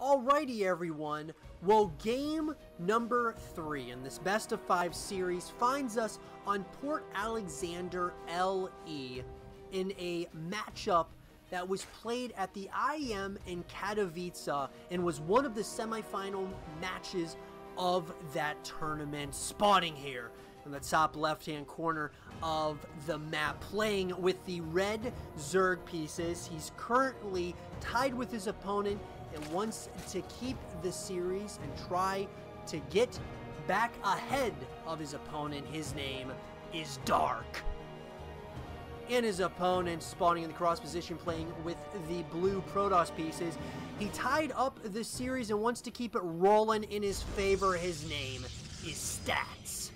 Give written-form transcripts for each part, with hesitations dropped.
Alrighty everyone, well game number 3 in this best of 5 series finds us on Port Alexander LE in a matchup that was played at the IEM in Katowice and was one of the semifinal matches of that tournament, spawning here in the top left hand corner of the map, playing with the red Zerg pieces. He's currently tied with his opponent and wants to keep the series and try to get back ahead of his opponent. His name is Dark. And his opponent spawning in the cross position, playing with the blue Protoss pieces. He tied up the series and wants to keep it rolling in his favor. His name is Stats.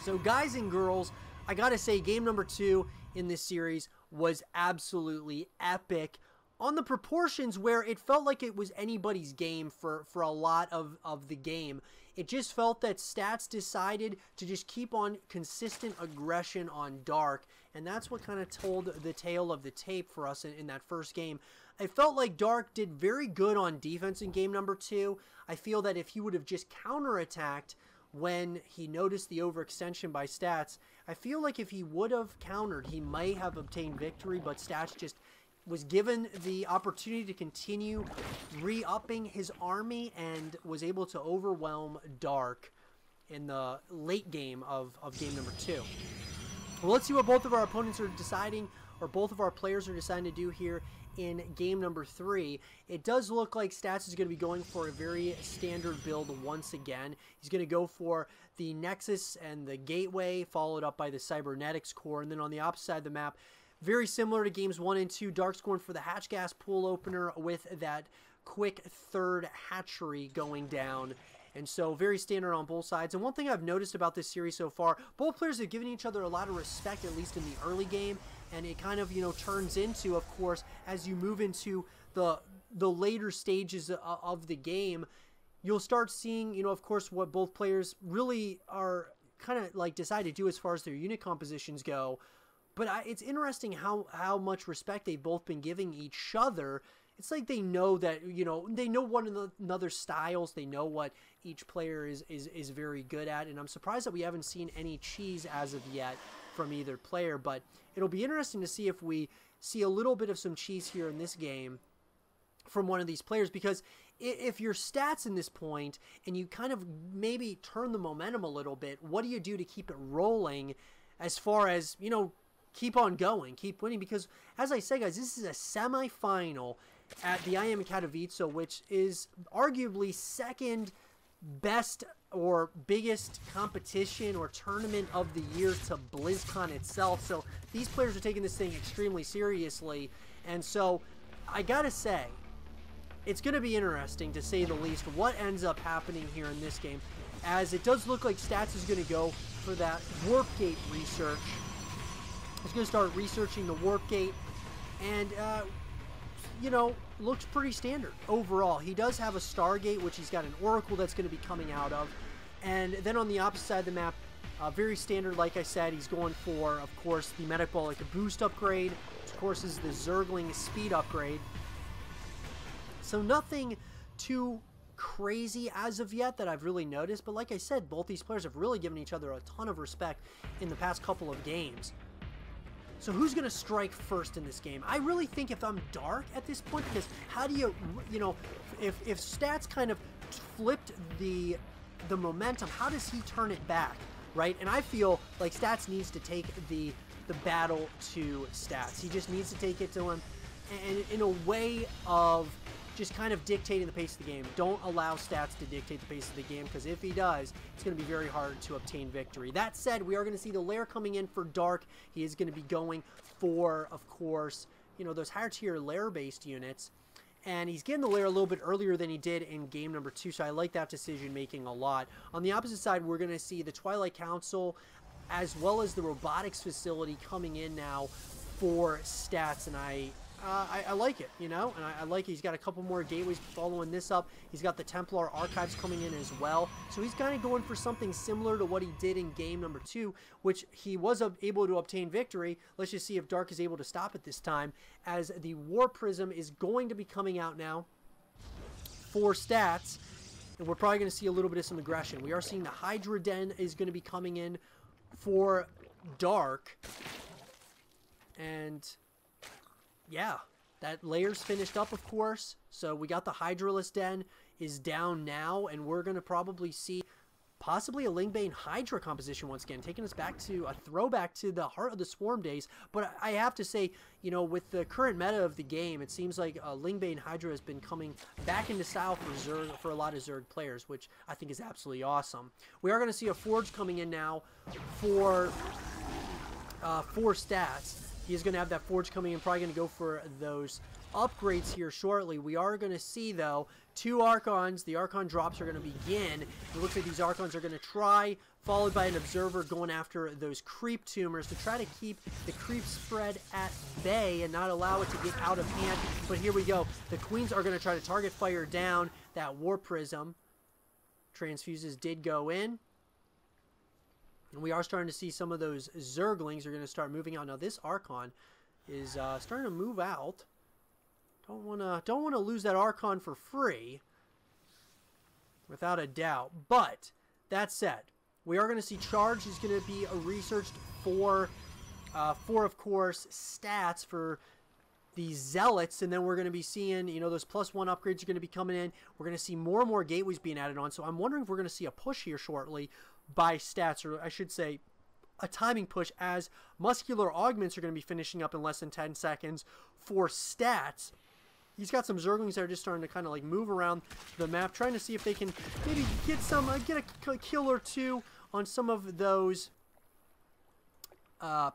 So guys and girls, I gotta say game number 2 in this series was absolutely epic on the proportions where it felt like it was anybody's game for a lot of the game. It just felt that Stats decided to just keep on consistent aggression on Dark, and that's what kind of told the tale of the tape for us in that first game. I felt like Dark did very good on defense in game number 2. I feel that if he would have just counterattacked when he noticed the overextension by Stats, I feel like if he would have countered, he might have obtained victory, but Stats just was given the opportunity to continue re-upping his army and was able to overwhelm Dark in the late game of game number 2. Well, let's see what both of our opponents are deciding, or both of our players are deciding to do here in game number 3. It does look like Stats is going to be going for a very standard build once again. He's going to go for the Nexus and the Gateway, followed up by the Cybernetics core, and then on the opposite side of the map, very similar to games 1 and 2, Dark's going for the hatch gas pool opener with that quick third hatchery going down. And so very standard on both sides. And one thing I've noticed about this series so far, both players have given each other a lot of respect, at least in the early game. And it kind of, turns into, of course, as you move into the later stages of the game, you'll start seeing, of course, what both players really are kind of like decide to do as far as their unit compositions go. But it's interesting how much respect they've both been giving each other. It's like they know that, they know one another's styles. They know what each player is very good at. And I'm surprised that we haven't seen any cheese as of yet from either player. But it'll be interesting to see if we see a little bit of some cheese here in this game from one of these players. Because if your Stats in this point and you kind of maybe turn the momentum a little bit, what do you do to keep it rolling as far as, keep on going, keep winning? Because, as I said, guys, this is a semifinal at the IEM Katowice, which is arguably second best or biggest competition or tournament of the year to BlizzCon itself. So these players are taking this thing extremely seriously. And so I gotta say, it's going to be interesting, to say the least, what ends up happening here in this game, as it does look like Stats is going to go for that Warp Gate research. He's going to start researching the Warp Gate, and, looks pretty standard overall. He does have a Stargate, which he's got an Oracle that's going to be coming out of. And then on the opposite side of the map, very standard, like I said, he's going for, of course, the Metabolic Boost upgrade, which, of course, is the Zergling Speed upgrade. So nothing too crazy as of yet that I've really noticed, but like I said, both these players have really given each other a ton of respect in the past couple of games. So who's going to strike first in this game? I really think if I'm Dark at this point, because how do you, if Stats kind of flipped the momentum, how does he turn it back, right? And I feel like Stats needs to take the battle to Stats. He just needs to take it to him, and in a way of just kind of dictating the pace of the game. Don't allow Stats to dictate the pace of the game, because if he does, it's going to be very hard to obtain victory. That said, we are going to see the lair coming in for Dark. He is going to be going for, of course, those higher tier lair-based units. And he's getting the lair a little bit earlier than he did in game number 2, so I like that decision-making a lot. On the opposite side, we're going to see the Twilight Council, as well as the robotics facility coming in now for Stats, and I like it, and I like it. He's got a couple more gateways following this up. He's got the Templar Archives coming in as well. So he's kind of going for something similar to what he did in game number 2, which he was able to obtain victory. Let's just see if Dark is able to stop it this time, as the War Prism is going to be coming out now. for Stats. And we're probably going to see a little bit of some aggression. We are seeing the Hydra Den is going to be coming in for Dark. And yeah, that layer's finished up, of course. So we got the Hydraless Den is down now, and we're going to probably see possibly a Lingbane Hydra composition once again, taking us back to a throwback to the Heart of the Swarm days. But I have to say, you know, with the current meta of the game, it seems like Lingbane Hydra has been coming back into style for Zerg, for a lot of Zerg players, which I think is absolutely awesome. We are going to see a Forge coming in now for Stats. He's going to have that Forge coming in, probably going to go for those upgrades here shortly. We are going to see, though, 2 Archons. The Archon drops are going to begin. It looks like these Archons are going to try, followed by an Observer going after those Creep Tumors to try to keep the creep spread at bay and not allow it to get out of hand. But here we go. The Queens are going to try to target fire down that War Prism. Transfuses did go in. And we are starting to see some of those Zerglings are going to start moving out. Now this Archon is starting to move out. Don't want to lose that Archon for free, without a doubt. But that said, we are going to see Charge is going to be researched for of course Stats for the Zealots, and then we're going to be seeing, you know, those +1 upgrades are going to be coming in. We're going to see more and more gateways being added on. So I'm wondering if we're going to see a push here shortly by Stats, or I should say a timing push, as Muscular Augments are going to be finishing up in less than 10 seconds for Stats. He's got some Zerglings that are just starting to kind of like move around the map, trying to see if they can maybe get a kill or two on some of those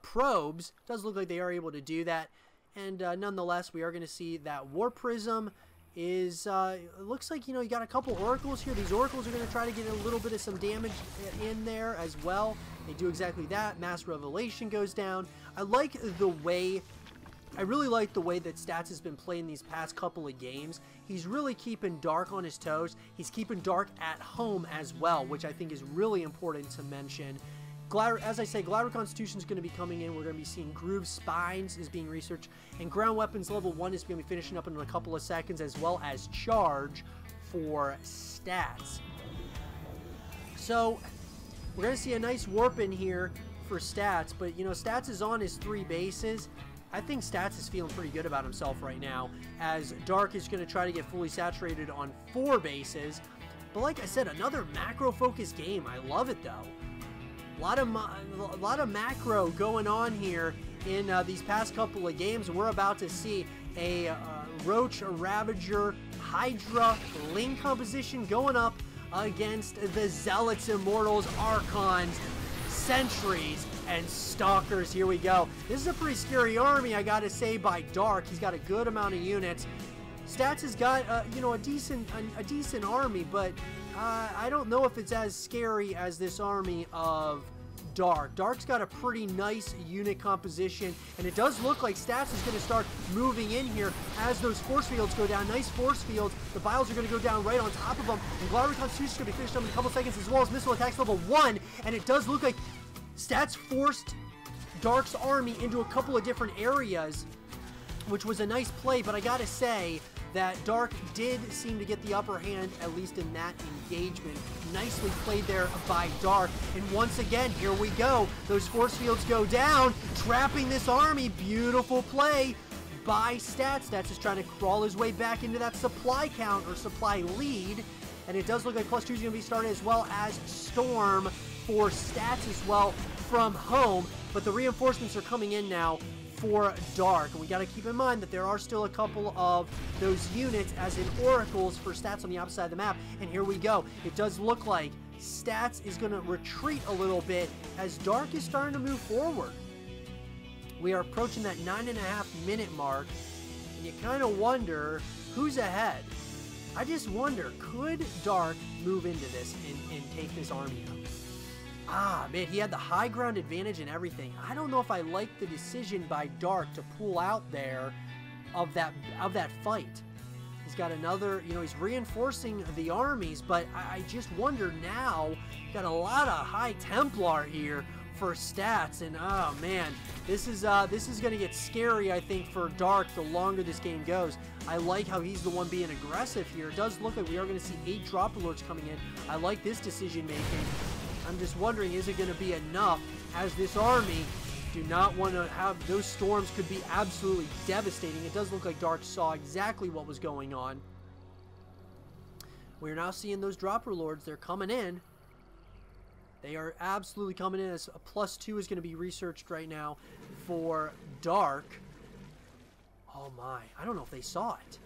probes. Does look like they are able to do that, and nonetheless, we are going to see that War Prism is it looks like, you know, you got a couple Oracles here. These Oracles are going to try to get a little bit of some damage in there as well. They do exactly that. Mass Revelation goes down. I really like the way that Stats has been playing these past couple of games. He's really keeping Dark on his toes. He's keeping Dark at home as well, which I think is really important to mention. As I say, Glider Constitution is going to be coming in. We're going to be seeing Groove Spines is being researched, and Ground Weapons level 1 is going to be finishing up in a couple of seconds, as well as Charge for Stats. So we're going to see a nice warp in here for Stats, but you know, Stats is on his 3 bases. I think Stats is feeling pretty good about himself right now, as Dark is going to try to get fully saturated on 4 bases. But like I said, another macro-focused game. I love it, though. A lot of macro going on here in these past couple of games. We're about to see a Roach, a Ravager, Hydra, Ling composition going up against the Zealots, Immortals, Archons, Sentries, and Stalkers. Here we go. This is a pretty scary army, I gotta say, by Dark. He's got a good amount of units. Stats has got you know, a decent army, but I don't know if it's as scary as this army of Dark. Dark's got a pretty nice unit composition, and it does look like Stats is going to start moving in here as those force fields go down. Nice force fields. The Biles are going to go down right on top of them, and Glider Constitution is going to be finished up in a couple seconds, as well as missile attacks level 1, and it does look like Stats forced Dark's army into a couple of different areas, which was a nice play, but I gotta say that Dark did seem to get the upper hand, at least in that engagement. Nicely played there by Dark, and once again, here we go. Those force fields go down, trapping this army. Beautiful play by Stats. Stats is trying to crawl his way back into that supply count, or supply lead, and it does look like +2 is going to be started, as well as Storm for Stats as well from home, but the reinforcements are coming in now for Dark, and we got to keep in mind that there are still a couple of those units as in Oracles for Stats on the opposite side of the map. And here we go. It does look like Stats is going to retreat a little bit as Dark is starting to move forward. We are approaching that 9.5-minute mark, and you kind of wonder who's ahead. I just wonder, could Dark move into this and take this army out? Ah, man, he had the high ground advantage and everything. I don't know if I like the decision by Dark to pull out there of that fight. He's got another, you know, he's reinforcing the armies, but I just wonder now, got a lot of High Templar here for stats, and oh man, this is gonna get scary, I think, for Dark the longer this game goes. I like how he's the one being aggressive here. It does look like we are gonna see 8 drop alerts coming in. I like this decision making. I'm just wondering, is it gonna be enough, as this army do not want to have those storms, could be absolutely devastating. It does look like Dark saw exactly what was going on. We're now seeing those dropper lords. They're coming in. They are absolutely coming in, as a +2 is going to be researched right now for Dark. Oh my, I don't know if they saw it.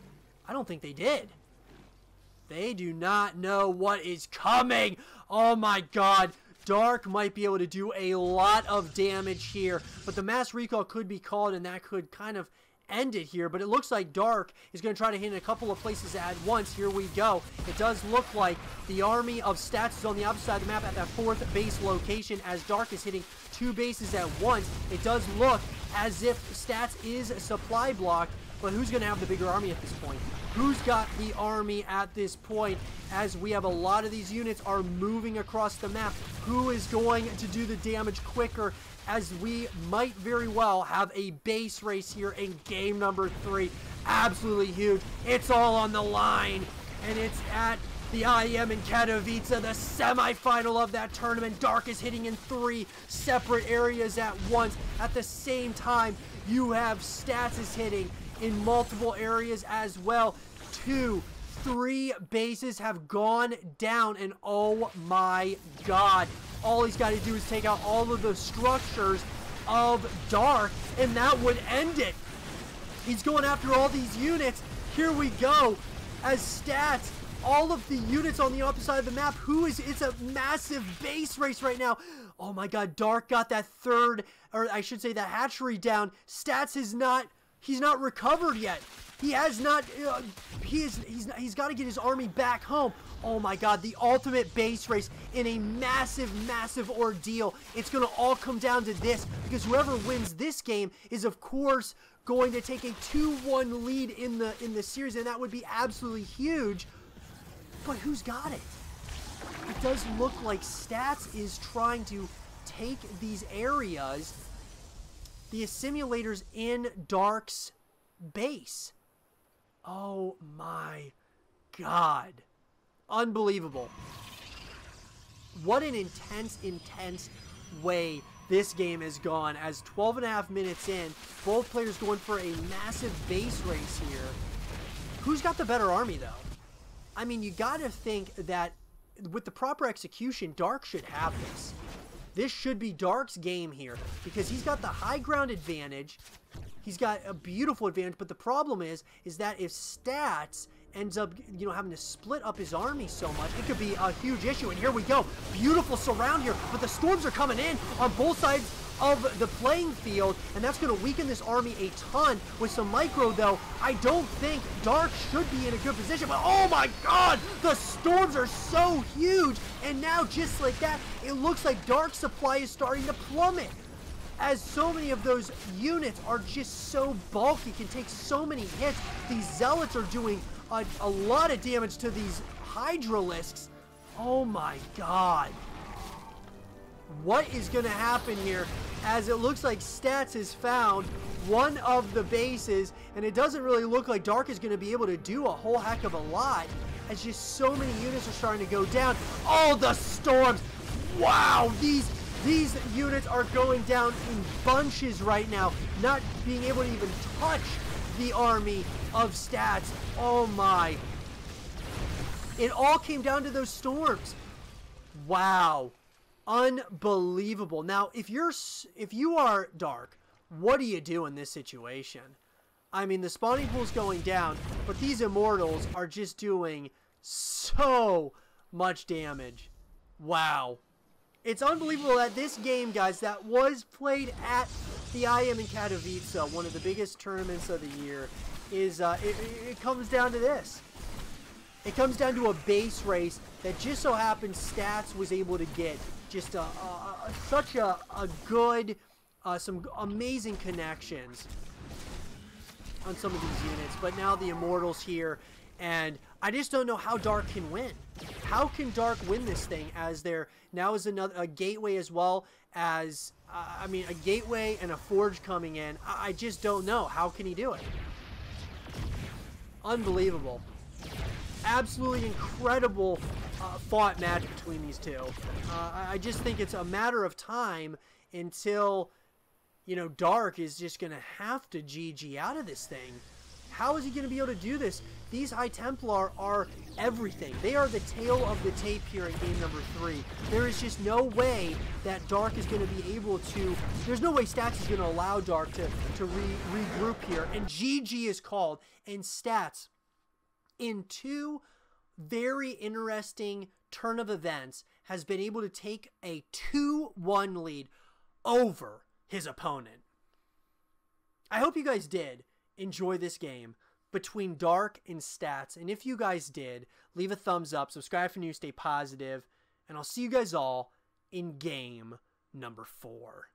I don't think they did. They do not know what is coming. Oh my god. Dark might be able to do a lot of damage here, but the mass recall could be called, and that could kind of end it here. But it looks like Dark is going to try to hit in a couple of places at once. Here we go. It does look like the army of Stats is on the opposite side of the map at that 4th base location, as Dark is hitting 2 bases at once. It does look as if Stats is supply blocked, but who's going to have the bigger army at this point? Who's got the army at this point, as we have a lot of these units are moving across the map? Who is going to do the damage quicker, as we might very well have a base race here in game number 3. Absolutely huge. It's all on the line, and it's at the IEM Katowice, the semi-final of that tournament. Dark is hitting in 3 separate areas at once. At the same time, you have Stats is hitting in multiple areas as well. 2, 3 bases have gone down, and oh my god. All he's got to do is take out all of the structures of Dark, and that would end it. He's going after all these units. Here we go. As Stats, all of the units on the opposite side of the map. It's a massive base race right now. Oh my god, Dark got that 3rd, or I should say that hatchery down. Stats is not, he's not recovered yet. He has not, he's got to get his army back home. Oh my god, the ultimate base race in a massive, massive ordeal. It's going to all come down to this, because whoever wins this game is, of course, going to take a 2-1 lead in the series, and that would be absolutely huge. But who's got it? It does look like Stats is trying to take these areas, the simulators in Dark's base. Oh my god. Unbelievable. What an intense way this game has gone, as 12.5 minutes in, both players going for a massive base race here. Who's got the better army, though? I mean, you gotta think that with the proper execution, Dark should have this. This should be Dark's game here, because he's got the high ground advantage. He's got a beautiful advantage, but the problem is that if Stats ends up, you know, having to split up his army so much, it could be a huge issue. And here we go. Beautiful surround here, but the storms are coming in on both sides of the playing field, and that's going to weaken this army a ton. With some micro, though, I don't think Dark should be in a good position, but oh my god, the storms are so huge, and now just like that, it looks like Dark's supply is starting to plummet, as so many of those units are just so bulky, can take so many hits. These zealots are doing a lot of damage to these hydralisks. Oh my god. What is going to happen here, as it looks like Stats has found one of the bases, and it doesn't really look like Dark is going to be able to do a whole heck of a lot, as just so many units are starting to go down. Oh, the storms. Wow, these units are going down in bunches right now, not being able to even touch the army of Stats. Oh my. It all came down to those storms. Wow. Unbelievable. Now, if you are Dark, what do you do in this situation? I mean, the spawning pool's going down, but these immortals are just doing so much damage. Wow. It's unbelievable that this game, guys, that was played at the IEM Katowice, one of the biggest tournaments of the year, is it comes down to this. It comes down to a base race that just so happens Stats was able to get just such a good, some amazing connections on some of these units. But now the Immortals here, And I just don't know how Dark can win. How can Dark win this thing, as there now is a gateway as well as, I mean, a gateway and a forge coming in. I just don't know. How can he do it? Unbelievable. Absolutely incredible fought match between these two. I just think it's a matter of time until, you know, Dark is just going to have to GG out of this thing. How is he going to be able to do this? These High Templar are everything. They are the tail of the tape here in game number 3. There is just no way that Dark is going to be able to... There's no way Stats is going to allow Dark to regroup here. And GG is called. And Stats, in 2 very interesting turn of events, has been able to take a 2-1 lead over his opponent. I hope you guys did enjoy this game between Dark and Stats. And if you guys did, leave a thumbs up, subscribe for news, stay positive, and I'll see you guys all in game number 4.